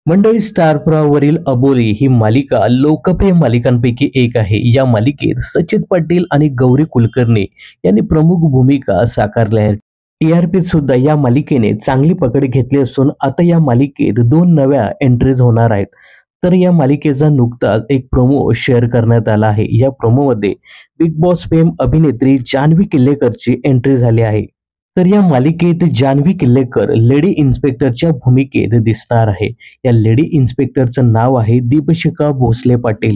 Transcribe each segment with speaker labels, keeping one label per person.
Speaker 1: मंडळी स्टार प्रवाहावरील अबोली ही मालिका लोकप्रिय मालिकांपैकी एक आहे. या मालिकेत सचित पाटील आणि गौरी कुलकर्णी यांनी प्रमुख भूमिका साकारल्या आहेत. टीआरपीत सुद्धा या मालिकेने चांगली पकड घेतली असून आता या मालिकेत 2 नव्या एंट्रीज होणार आहेत. तर या मालिकेचा नुकताच एक प्रोमो शेअर करण्यात आला आहे. या प्रोमोमध्ये बिग बॉस फेम अभिनेत्री जान्हवी किल्लेकरची एंट्री झाली आहे. तर या मालिकेत जान्हवी किल्लेकर लेडी इन्स्पेक्टरच्या भूमिकेत दिसणार आहे. या लेडी इन्स्पेक्टरचं नाव आहे दीपशिखा भोसले पाटील.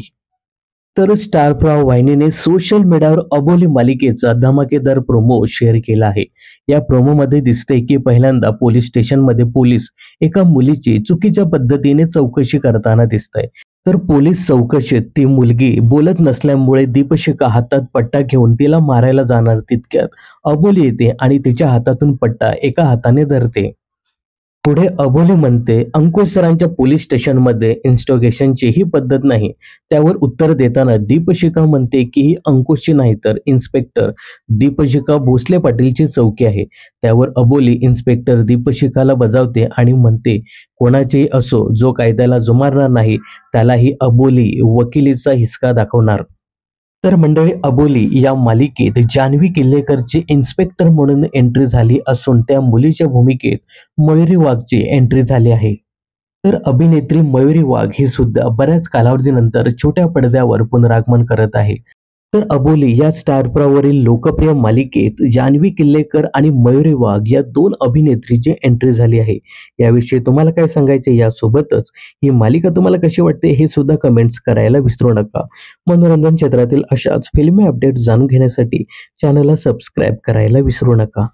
Speaker 1: तर स्टार प्रवाह वाहिनीने सोशल मीडियावर अबोली मालिकेचा धमाकेदार प्रोमो शेअर केला आहे. या प्रोमोमध्ये दिसते की पहिल्यांदा पोलीस स्टेशनमध्ये पोलीस एका मुलीची चुकीच्या पद्धतीने चौकशी करताना दिसतंय. तर पोलीस चौकशीत ती मुलगी बोलत नसल्यामुळे दीपशिखा हातात पट्टा घेऊन तिला मारायला जाणार तितक्यात अबोली येते आणि तिच्या हातातून पट्टा एका हाताने धरते. पुढे अबोली म्हणते, अंकुश सरांच्या पोलीस स्टेशनमध्ये इन्स्टिगेशनची ही पद्धत नाही. त्यावर उत्तर देताना दीपशिखा म्हणते की ही अंकुशची नाही तर इन्स्पेक्टर दीपशिखा भोसले पाटीलची चौकी आहे. त्यावर अबोली इन्स्पेक्टर दीपशिखाला बजावते आणि म्हणते, कोणाचेही असो, जो कायद्याला जुमानणार नाही त्यालाही अबोली वकिलीचा हिसका दाखवणार. तर मंडळी, अबोली या मालिकेत जान्हवी किल्लेकरची इन्स्पेक्टर म्हणून एंट्री झाली असून त्या मुलीच्या भूमिकेत मयुरी वाघची एंट्री झाली आहे. तर अभिनेत्री मयुरी वाघ ही सुद्धा बऱ्याच कालावधीनंतर छोट्या पडद्यावर पुनरागमन करत आहे. तर अबोली या स्टार प्रवाहावरील लोकप्रिय मालिकेत जान्हवी किल्लेकर आणि मयुरी वाघ या 2 अभिनेत्रीची एंट्री झाली आहे. याविषयी तुम्हाला काय सांगायचे, यासोबतच ही मालिका तुम्हाला कशी वाटते हे सुद्धा कमेंट्स करायला विसरू नका. मनोरंजन क्षेत्रातील अशाच फिल्मी अपडेट जाणून घेण्यासाठी चॅनलला सबस्क्राईब करायला विसरू नका.